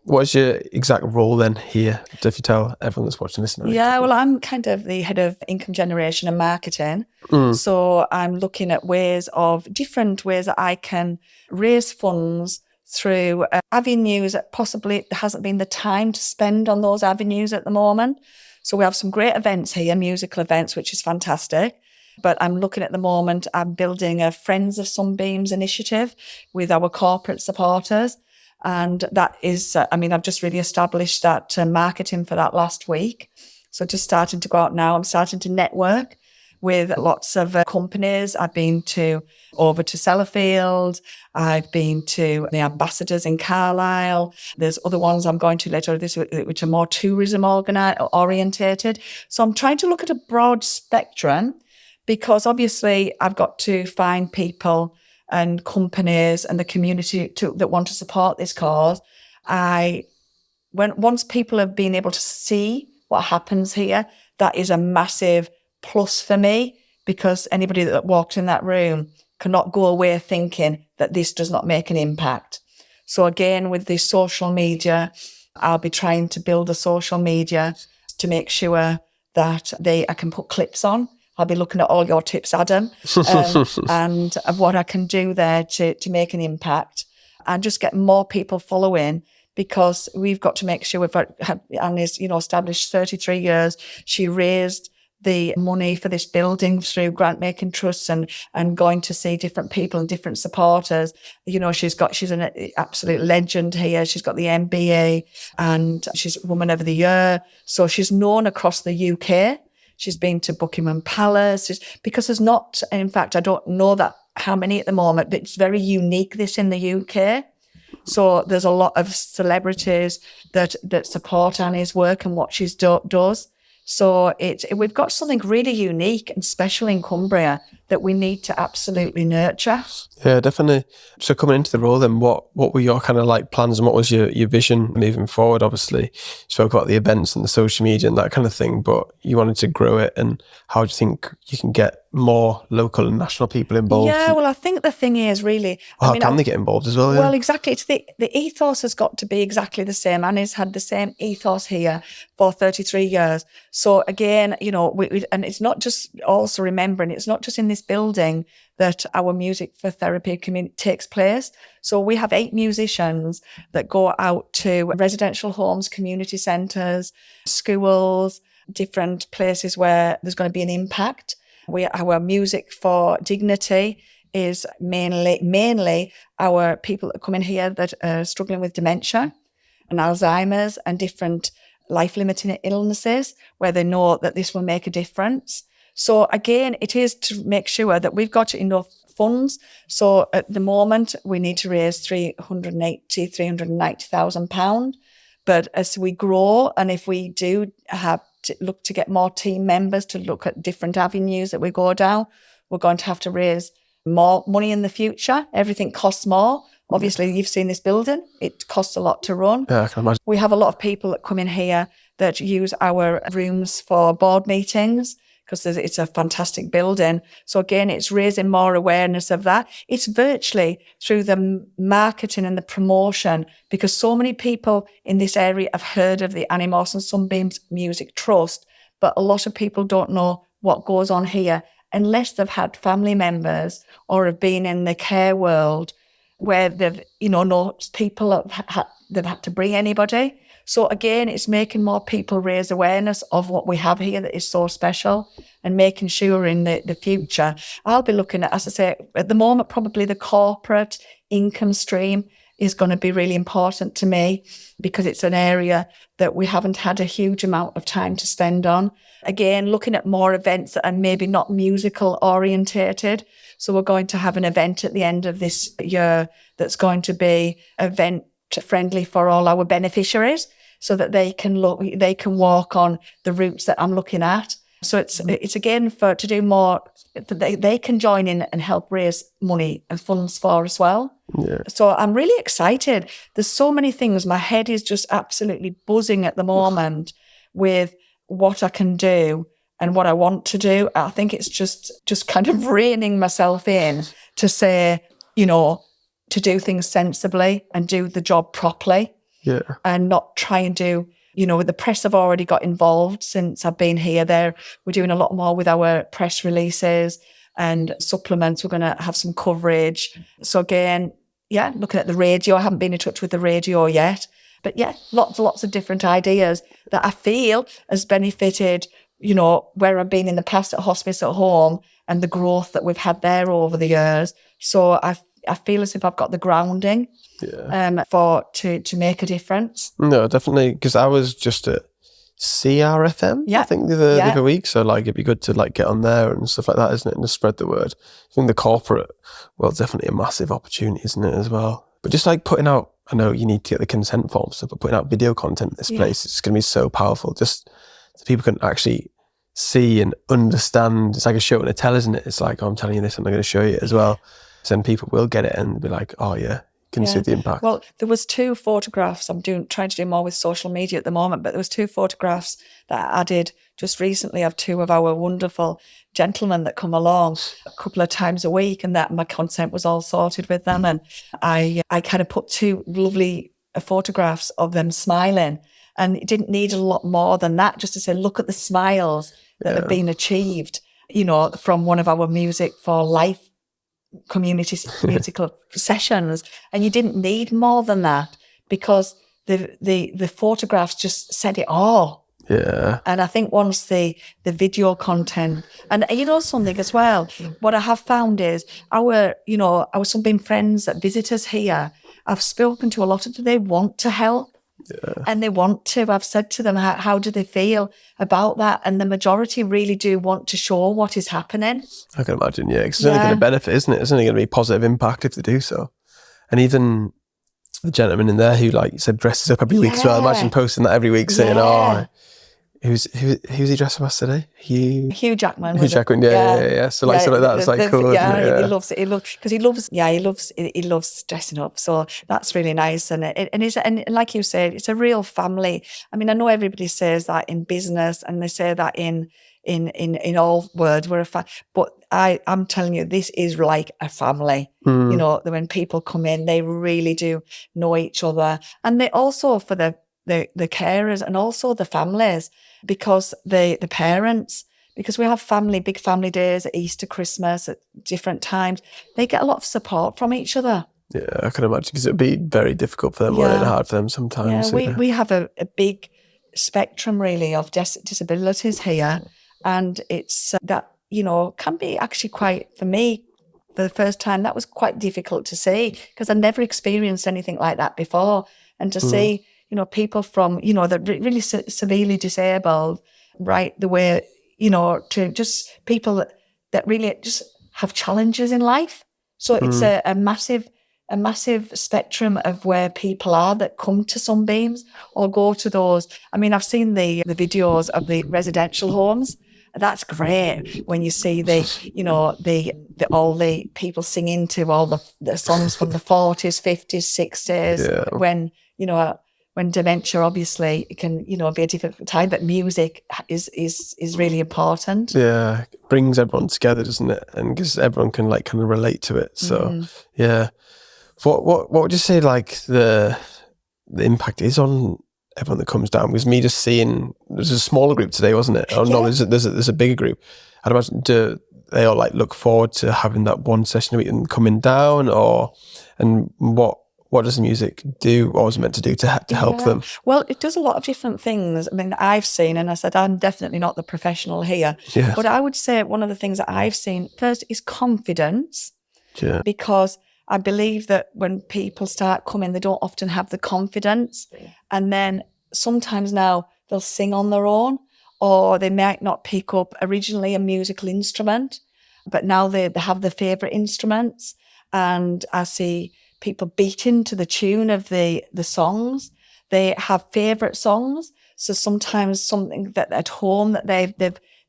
what's your exact role then here? If you tell everyone that's watching this.
Yeah, well, I'm kind of the head of income generation and marketing. So I'm looking at different ways that I can raise funds through avenues that possibly there hasn't been the time to spend on those avenues at the moment. So we have some great events here, musical events, which is fantastic. But I'm looking at the moment, I'm building a Friends of Sunbeams initiative with our corporate supporters. And that is, I've just really established that marketing for that last week. So just starting to go out now. I'm starting to network with lots of companies. I've been over to Sellafield. I've been to the Ambassadors in Carlisle. There's other ones I'm going to later, which are more tourism orientated. So I'm trying to look at a broad spectrum, because obviously I've got to find people and companies and the community that want to support this cause. Once people have been able to see what happens here, that is a massive plus for me, because anybody that walked in that room cannot go away thinking that this does not make an impact. So again, with this social media, I'll be trying to build a social media to make sure that I can put clips on. I'll be looking at all your tips, Adam, and of what I can do there to make an impact and just get more people following, because we've got to make sure we've had Annie's, established 33 years. She raised the money for this building through grant making trusts and going to see different people and different supporters. She's an absolute legend here. She's got the MBA and she's Woman of the Year. So she's known across the UK. She's been to Buckingham Palace, because there's not, in fact, I don't know how many at the moment, but it's very unique, this in the UK. So there's a lot of celebrities that support Annie's work and what she does. So we've got something really unique and special in Cumbria that we need to absolutely nurture.
Yeah, definitely. So coming into the role then, what were your kind of like plans and what was your vision moving forward? Obviously, you spoke about the events and the social media and that kind of thing, but you wanted to grow it. And how do you think you can get more local and national people involved?
Yeah, well, I think the thing is really...
How can they get involved as well?
Well, exactly. It's the ethos has got to be exactly the same. Annie's had the same ethos here for 33 years. So again, and it's not just, also remembering, it's not just in this building that our Music for Therapy community takes place. So we have 8 musicians that go out to residential homes, community centres, schools, different places where there's going to be an impact. Our Music for Dignity is mainly our people that come in here that are struggling with dementia and Alzheimer's and different life-limiting illnesses, where they know that this will make a difference. So again, it is to make sure that we've got enough funds. So at the moment, we need to raise £390,000. But as we grow, and if we do have to look to get more team members to look at different avenues that we go down, we're going to have to raise more money in the future. Everything costs more. Obviously, you've seen this building. It costs a lot to run.
Yeah, I can imagine.
We have a lot of people that come in here that use our rooms for board meetings, because it's a fantastic building. So again, it's raising more awareness of that. It's virtually through the marketing and the promotion, because so many people in this area have heard of the Annie Mawson Sunbeams Music Trust, but a lot of people don't know what goes on here unless they've had family members or have been in the care world where they've, know people they've had to bring anybody. So again, it's making more people raise awareness of what we have here that is so special, and making sure in the future, I'll be looking at, as I say, at the moment, probably the corporate income stream is going to be really important to me, because it's an area that we haven't had a huge amount of time to spend on. Again, looking at more events that are maybe not musical orientated. So we're going to have an event at the end of this year that's going to be an event friendly for all our beneficiaries, so that they can walk on the routes that I'm looking at. So it's again to do more, they can join in and help raise money and funds for as well.
Yeah.
So I'm really excited. There's so many things. My head is just absolutely buzzing at the moment with what I can do and what I want to do. I think it's just kind of reining myself in to say, to do things sensibly and do the job properly.
Yeah.
And not try and do, the press have already got involved since I've been here. We're doing a lot more with our press releases and supplements. We're going to have some coverage. So again, looking at the radio. I haven't been in touch with the radio yet. But lots of different ideas that I feel has benefited, where I've been in the past at hospice at home and the growth that we've had there over the years. So I feel as if I've got the grounding to make a difference.
No, definitely, because I was just at CRFM, I think, the other week. So it'd be good to get on there and stuff like that, isn't it? And just spread the word. I think the corporate world's definitely a massive opportunity, isn't it, as well? But just putting out, I know you need to get the consent form stuff, but putting out video content in this place, it's going to be so powerful. Just so people can actually see and understand. It's like a show and a tell, isn't it? It's like, I'm telling you this and I'm going to show you it as well. So then people will get it and be like, oh yeah, can see the impact.
Well, there was 2 photographs. I'm trying to do more with social media at the moment, but there was 2 photographs that I added just recently of 2 of our wonderful gentlemen that come along a couple of times a week, and that my consent was all sorted with them. And I kind of put 2 lovely photographs of them smiling, and it didn't need a lot more than that, just to say, look at the smiles that have been achieved, from one of our Music for Life community musical sessions. And you didn't need more than that, because the photographs just said it all.
Yeah.
And I think once the video content, and something as well, what I have found is our Sunbeam friends that visit us here, I've spoken to a lot of them, they want to help. Yeah. And they want to. I've said to them, how do they feel about that? And the majority really do want to show what is happening.
I can imagine, because it's only going to benefit, isn't it? It's only going to be positive impact if they do so. And even the gentleman in there who, like you said, dresses up every week as well. Imagine posting that every week saying, oh, who's he dressed up as today? Hugh Jackman.
Hugh
Jackman, yeah. So stuff like that, it's cool.
He loves it. Because he loves dressing up. So that's really nice. And like you said, it's a real family. I mean, I know everybody says that in business, and they say that in all words, we're a family. But I'm telling you, this is like a family. When people come in, they really do know each other, and they also, for the carers and also the families, because the parents, because we have big family days at Easter, Christmas, at different times, they get a lot of support from each other.
Yeah, I can imagine, because it'd be very difficult for them, or hard for them sometimes.
We have a big spectrum really of disabilities here, and it's that can be actually quite, for me, for the first time, that was quite difficult to see, because I never experienced anything like that before, and to see people from, that really severely disabled, right the way, to just people that really just have challenges in life. So it's a massive spectrum of where people are that come to Sunbeams or go to those. I mean, I've seen the videos of the residential homes. That's great when you see all the people singing to all the songs from the 40s, 50s, 60s, when dementia, obviously, it can, be a difficult time, but music is really important.
Yeah, it brings everyone together, doesn't it? And because everyone can kind of relate to it. So, what would you say the impact is on everyone that comes down? Because me just seeing, there's a smaller group today, wasn't it? Oh no, there's a bigger group. I'd imagine, do they all look forward to having that one session a week and coming down, and what does the music do, or is it meant to do to help them?
Well, it does a lot of different things. I mean, I've seen, and I said, I'm definitely not the professional here, but I would say one of the things that I've seen first is confidence, because I believe that when people start coming, they don't often have the confidence, and then sometimes now they'll sing on their own, or they might not pick up originally a musical instrument, but now they have their favourite instruments, and I see people beat into the tune of the songs. They have favourite songs. So sometimes something that at home that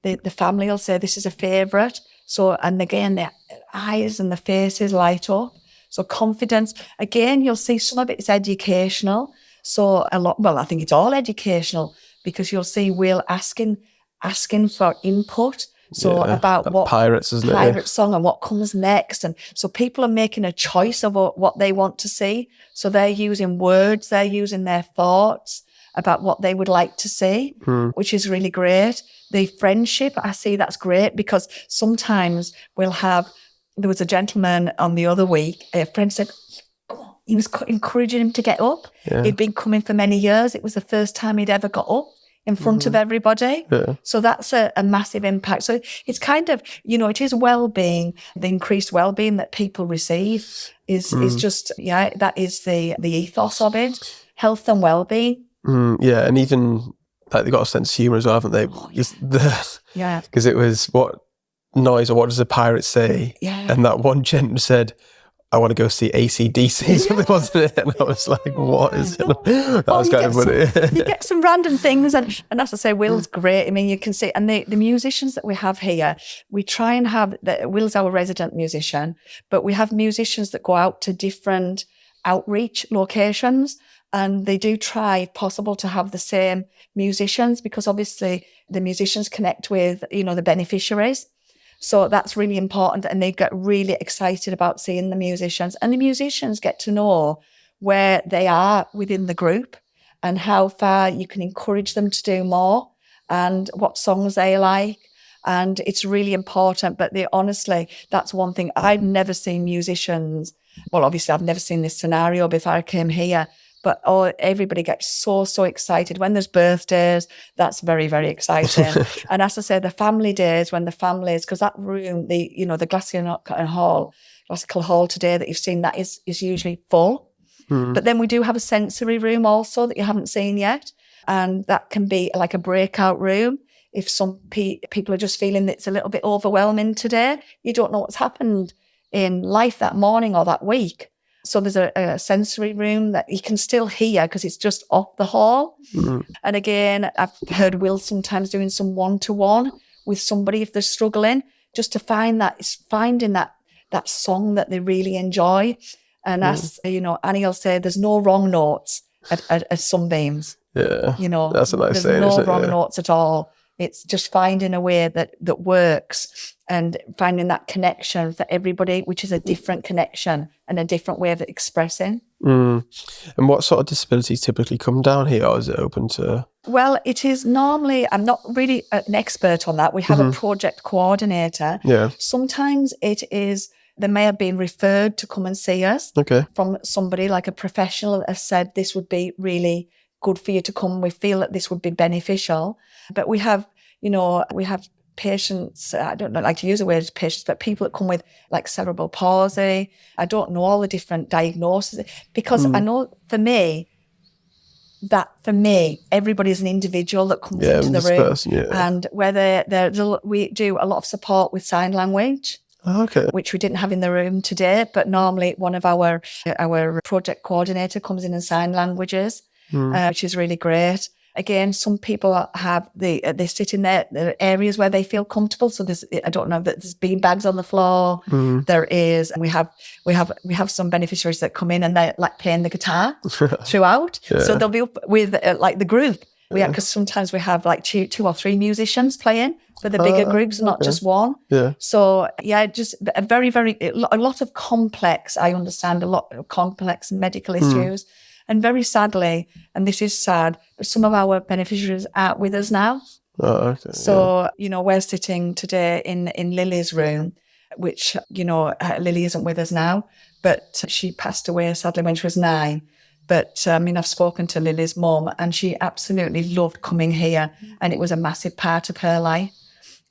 the family will say, this is a favourite. So, and again, their eyes and the faces light up. So confidence, again, you'll see some of it is educational. So I think it's all educational, because you'll see Will asking for input. So about what
Pirates, isn't it?
Pirate song and what comes next. And so people are making a choice of what they want to see. So they're using words, they're using their thoughts about what they would like to see, which is really great. The friendship, I see that's great, because sometimes there was a gentleman on the other week, a friend said, he was encouraging him to get up. Yeah. He'd been coming for many years. It was the first time he'd ever got up in front of everybody. Yeah. So that's a massive impact. So it's kind of, it is well-being, the increased well-being that people receive is just, that is the ethos of it. Health and well-being.
Yeah, and even like they've got a sense of humour as well, haven't they? Because it was what noise or what does a pirate say? Yeah. And that one gent said, I want to go see AC/DC, something, wasn't it? And I was like, what is it? That was kind of funny.
You get some random things, and as I say, Will's great. I mean, you can see, and the musicians that we have here, we try and have, Will's our resident musician, but we have musicians that go out to different outreach locations, and they do try, if possible, to have the same musicians, because obviously the musicians connect with, the beneficiaries. So that's really important, and they get really excited about seeing the musicians. And the musicians get to know where they are within the group and how far you can encourage them to do more and what songs they like. And it's really important. But honestly, that's one thing. I've never seen musicians, well, obviously I've never seen this scenario before I came here, but everybody gets so excited. When there's birthdays, that's very, very exciting. And as I say, the family days, when the families, because that room, the classical hall today that you've seen, that is usually full. But then we do have a sensory room also that you haven't seen yet. And that can be like a breakout room. If some people are just feeling that it's a little bit overwhelming today, you don't know what's happened in life that morning or that week. So there's a sensory room that you can still hear because it's just off the hall. And again, I've heard Will sometimes doing some one-to-one with somebody if they're struggling, just to finding that song that they really enjoy. And as Annie will say, there's no wrong notes at Sunbeams.
Yeah, that's a nice saying.
There's no wrong notes at all. It's just finding a way that works and finding that connection for everybody, which is a different connection and a different way of expressing.
And what sort of disabilities typically come down here, or is it open to?
Well, it is normally, I'm not really an expert on that. We have a project coordinator.
Yeah.
Sometimes it is, they may have been referred to come and see us from somebody like a professional that has said this would be really good for you to come. We feel that this would be beneficial. But we have patients, I don't like to use the word patients, but people that come with like cerebral palsy. I don't know all the different diagnoses, because I know for me, everybody's an individual that comes into the room. And whether we do a lot of support with sign language. Which we didn't have in the room today, but normally one of our project coordinator comes in sign languages, which is really great. Again, some people they sit in their areas where they feel comfortable. So I don't know, that there's bean bags on the floor. There is, and we have some beneficiaries that come in and they're like playing the guitar throughout. So they'll be up with like the group. Because sometimes we have like two or three musicians playing for the bigger groups, not just one. So just a very, very, a lot of complex, I understand, a lot of complex medical issues. And very sadly, and this is sad, but some of our beneficiaries aren't with us now. So, we're sitting today in Lily's room, which, Lily isn't with us now, but she passed away sadly when she was 9. But I've spoken to Lily's mum, and she absolutely loved coming here, and it was a massive part of her life.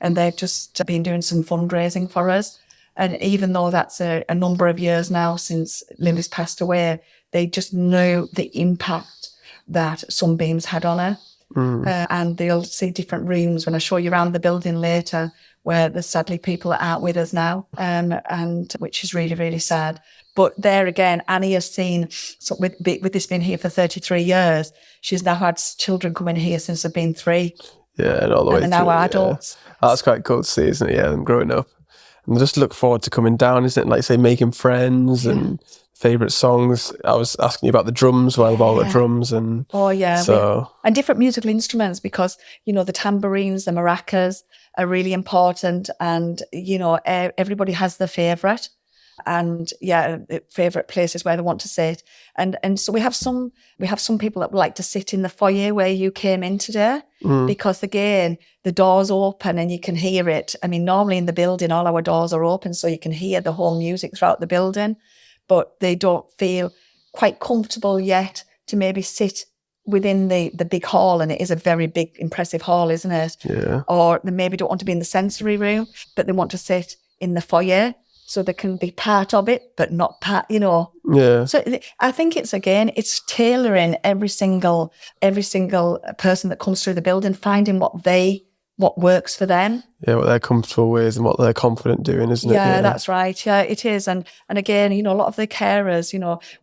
And they've just been doing some fundraising for us. And even though that's a number of years now since Lily's passed away, they just knew the impact that Sunbeams had on her. and they'll see different rooms when I show you around the building later, where there's sadly people that aren't with us now, and which is really, really sad. But there again, Annie has seen, so with this being here for 33 years, she's now had children come in here since they've been 3.
Yeah, and all the way through.
And now adults.
Yeah. That's quite cool to see, isn't it? Yeah, them growing up. And just look forward to coming down, isn't it? Like, say, making friends and favourite songs. I was asking you about the drums. Well, I've all got drums and
and different musical instruments, because the tambourines, the maracas are really important, and everybody has their favourite, and favourite places where they want to sit, and so we have some people that would like to sit in the foyer where you came in today, because again the doors open and you can hear it. I mean, normally in the building all our doors are open, so you can hear the whole music throughout the building, but they don't feel quite comfortable yet to maybe sit within the big hall, and it is a very big, impressive hall, isn't it?
Yeah.
Or they maybe don't want to be in the sensory room, but they want to sit in the foyer so they can be part of it, but not part,
Yeah.
So I think it's tailoring every single person that comes through the building, finding what works for them.
Yeah, what they're comfortable with and what they're confident doing, isn't it?
Yeah, that's right. Yeah, it is. And again, a lot of the carers,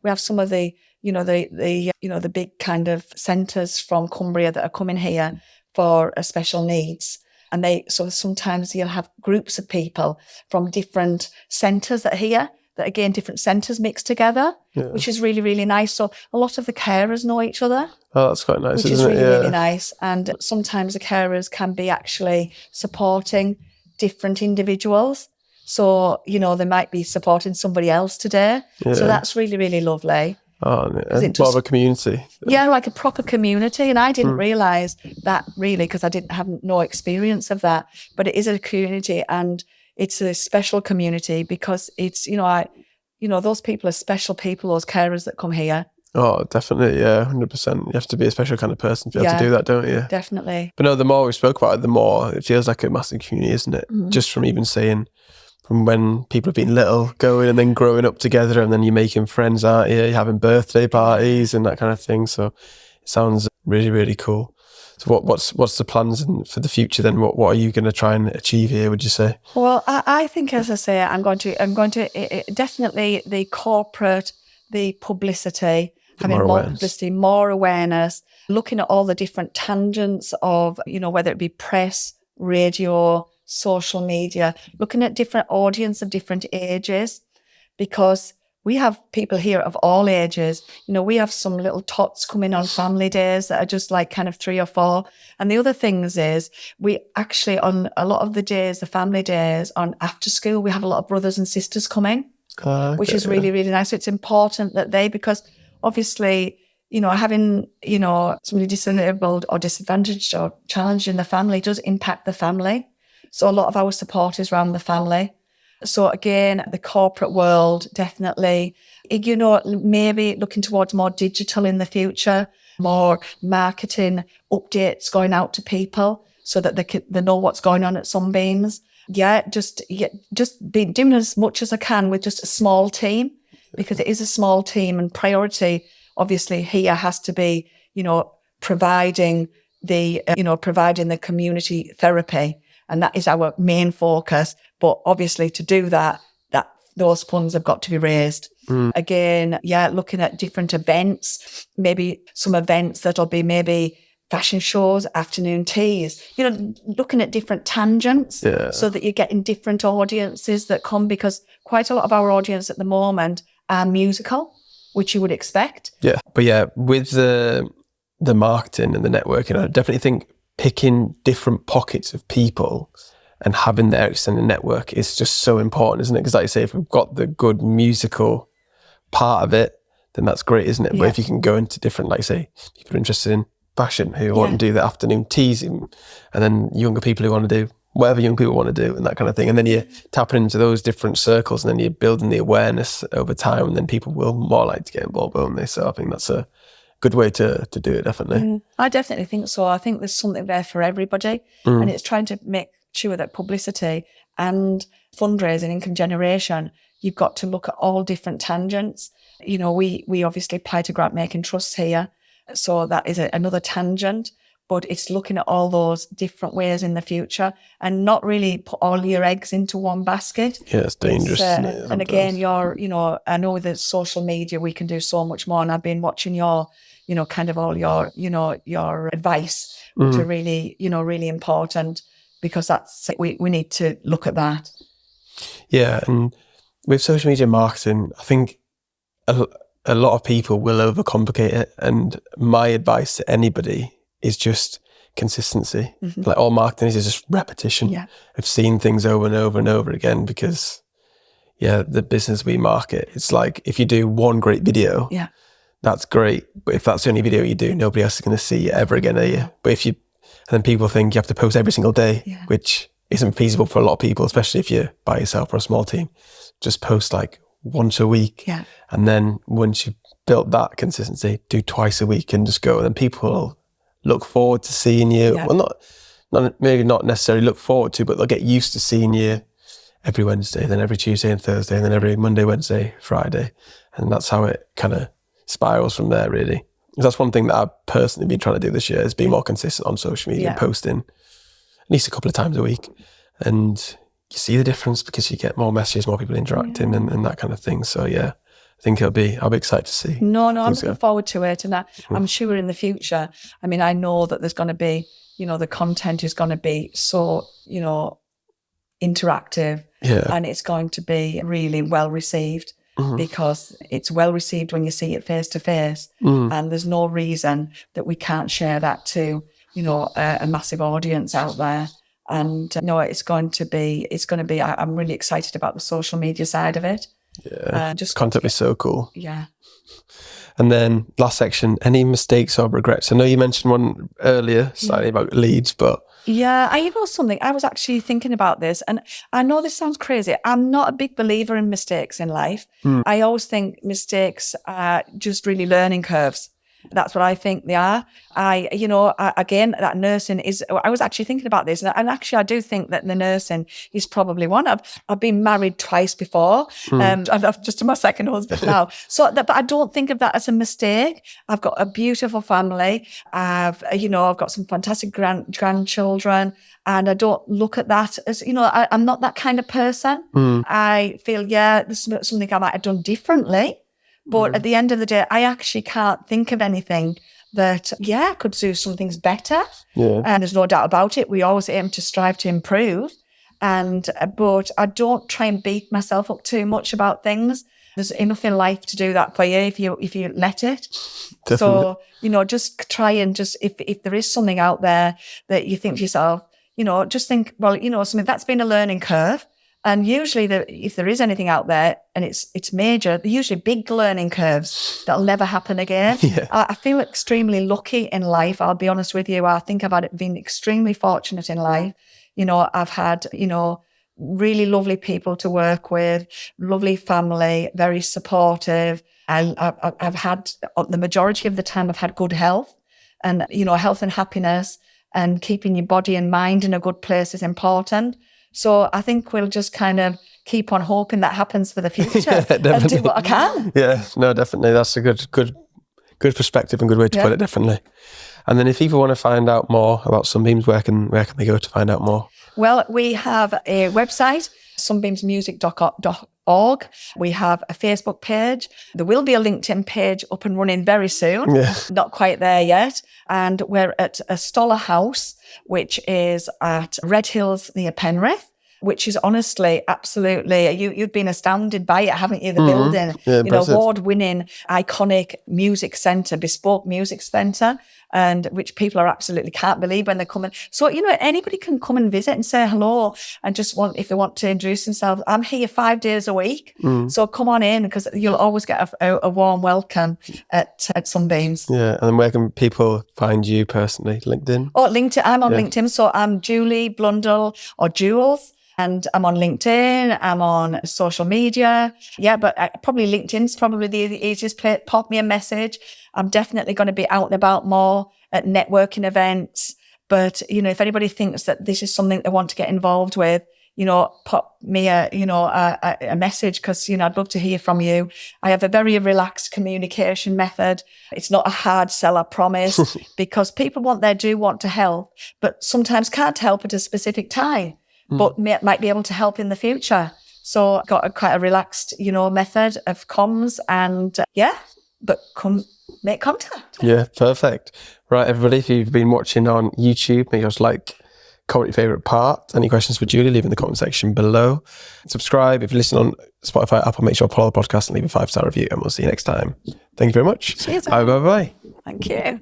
we have some of the, the big kind of centres from Cumbria that are coming here for special needs. And so sometimes you'll have groups of people from different centres that are here, that again, different centres mixed together, which is really, really nice. So a lot of the carers know each other.
Oh, that's quite nice,
which
isn't
is
it?
really, really nice. And sometimes the carers can be actually supporting different individuals. So, they might be supporting somebody else today. Yeah. So that's really, really lovely.
Oh, more of a community.
Yeah, like a proper community. And I didn't realise that really, because I didn't have no experience of that. But it is a community, and it's a special community, because it's, those people are special people, those carers that come here.
Oh, definitely, yeah, 100%. You have to be a special kind of person to be able to do that, don't you?
Definitely.
But no, the more we spoke about it, the more it feels like a massive community, isn't it? Just from even saying, from when people have been little, going and then growing up together, and then you're making friends, aren't you? You're having birthday parties and that kind of thing. So it sounds really, really cool. So what's the plans for the future then? What are you going to try and achieve here, would you say?
Well, I think, as I say, I'm going to definitely the corporate, the publicity, having more publicity, more awareness, looking at all the different tangents of, whether it be press, radio, social media, looking at different audience of different ages, because we have people here of all ages. We have some little tots coming on family days that are just like kind of 3 or 4. And the other things is, we actually, on a lot of the days, the family days, on after school, we have a lot of brothers and sisters coming, which is really, really nice. So it's important that because obviously, having, somebody disabled or disadvantaged or challenged in the family does impact the family. So a lot of our support is around the family. So again, the corporate world, definitely, maybe looking towards more digital in the future, more marketing updates going out to people so that they know what's going on at Sunbeams. Just been doing as much as I can with just a small team, because it is a small team, and priority obviously here has to be, providing the community therapy. And that is our main focus. But obviously to do that those funds have got to be raised. Again, looking at different events, maybe some events that'll be maybe fashion shows, afternoon teas, looking at different tangents so that you're getting different audiences that come, because quite a lot of our audience at the moment are musical, which you would expect. Yeah.
But with the marketing and the networking, I definitely think picking different pockets of people and having their extended network is just so important, isn't it? Because like you say, if we've got the good musical part of it, then that's great, isn't it? But if you can go into different, like say, people are interested in fashion who want to do the afternoon teas, and then younger people who want to do whatever young people want to do and that kind of thing. And then you're tapping into those different circles, and then you're building the awareness over time, and then people will more like to get involved, won't they? So I think that's a good way to do it, definitely.
I definitely think so. I think there's something there for everybody, and it's trying to make sure that publicity and fundraising, income generation, you've got to look at all different tangents. We obviously apply to grant making trusts here, so that is another tangent. but it's looking at all those different ways in the future and not really put all your eggs into one basket.
Yeah, it's dangerous, isn't it?
And again, I know that social media, we can do so much more. And I've been watching your, kind of all your, your advice, which are really, really important, because that's, we need to look at that.
Yeah. And with social media marketing, I think a lot of people will overcomplicate it. And my advice to anybody is just consistency. Like all marketing is just repetition.
Yeah.
Of seeing things over and over and over again, because the business we market, it's like if you do one great video, that's great. But if that's the only video you do, nobody else is going to see it ever again, are you? But and then people think you have to post every single day, which isn't feasible for a lot of people, especially if you're by yourself or a small team. Just post like once a week.
Yeah.
And then once you've built that consistency, do twice a week and just go. And then people will look forward to seeing you. Yeah. Well, maybe not necessarily look forward to, but they'll get used to seeing you every Wednesday, then every Tuesday and Thursday, and then every Monday, Wednesday, Friday. And that's how it kind of spirals from there, really. That's one thing that I've personally been trying to do this year, is be more consistent on social media and posting at least a couple of times a week. And you see the difference because you get more messages, more people interacting and that kind of thing. So I think I'll be excited to see.
No, I'm looking forward to it. And I'm sure in the future, I mean, I know that there's going to be, the content is going to be so, interactive, and it's going to be really well received, because it's well received when you see it face to face, and there's no reason that we can't share that to, a massive audience out there. And it's going to be, I'm really excited about the social media side of it.
Yeah, content is so cool.
Yeah.
And then last section, any mistakes or regrets? I know you mentioned one earlier, slightly about Leeds, but...
Yeah, something. I was actually thinking about this, and I know this sounds crazy. I'm not a big believer in mistakes in life. I always think mistakes are just really learning curves. That's what I think they are. Again, that nursing is, I was actually thinking about this, and actually I do think that the nursing is probably one. I've been married twice before, I'm just to my second husband now. But I don't think of that as a mistake. I've got a beautiful family. I've got some fantastic grandchildren, and I don't look at that as, I'm not that kind of person. I feel, this is something I might have done differently. But at the end of the day, I actually can't think of anything that, I could do some things better. Yeah. And there's no doubt about it. We always aim to strive to improve. But I don't try and beat myself up too much about things. There's enough in life to do that for you if you let it. Definitely. So, just try and if there is something out there that you think to yourself, just think, something that's been a learning curve. And usually if there is anything out there and it's major, they're usually big learning curves that'll never happen again. Yeah. I feel extremely lucky in life. I'll be honest with you. I think about been extremely fortunate in life. I've had, really lovely people to work with, lovely family, very supportive. And I've had, the majority of the time, I've had good health, and, health and happiness, and keeping your body and mind in a good place is important. So I think we'll just kind of keep on hoping that happens for the future and do what I can.
Yeah, no, definitely. That's a good perspective and good way to put it, definitely. And then if people want to find out more about Sunbeams, where can they go to find out more?
Well, we have a website, sunbeamsmusic.org. We have a Facebook page. There will be a LinkedIn page up and running very soon. Yeah. Not quite there yet. And we're at a Stoller House, which is at Red Hills near Penrith, which is honestly absolutely, you've been astounded by it, haven't you? The building, award-winning, iconic music centre, bespoke music centre, and which people are absolutely can't believe when they come in. So, anybody can come and visit and say hello, and if they want to introduce themselves. I'm here 5 days a week. So come on in, because you'll always get a warm welcome at Sunbeams. Yeah,
and then where can people find you personally? LinkedIn?
Oh, LinkedIn. I'm on LinkedIn, so I'm Julie Blundell or Jules. And I'm on LinkedIn, I'm on social media. Yeah, but probably LinkedIn's probably the easiest place. Pop me a message. I'm definitely going to be out and about more at networking events. But, if anybody thinks that this is something they want to get involved with, pop me a message, because, I'd love to hear from you. I have a very relaxed communication method. It's not a hard sell, I promise, because people do want to help, but sometimes can't help at a specific time, but might be able to help in the future. So I've got quite a relaxed, method of comms, and but make contact.
Yeah, perfect. Right, everybody, if you've been watching on YouTube, make us comment your favourite part. Any questions for Julie, leave in the comment section below. Subscribe. If you listen on Spotify, Apple, make sure to follow the podcast and leave a 5-star review, and we'll see you next time. Thank you very much.
Cheers.
Bye.
Thank you.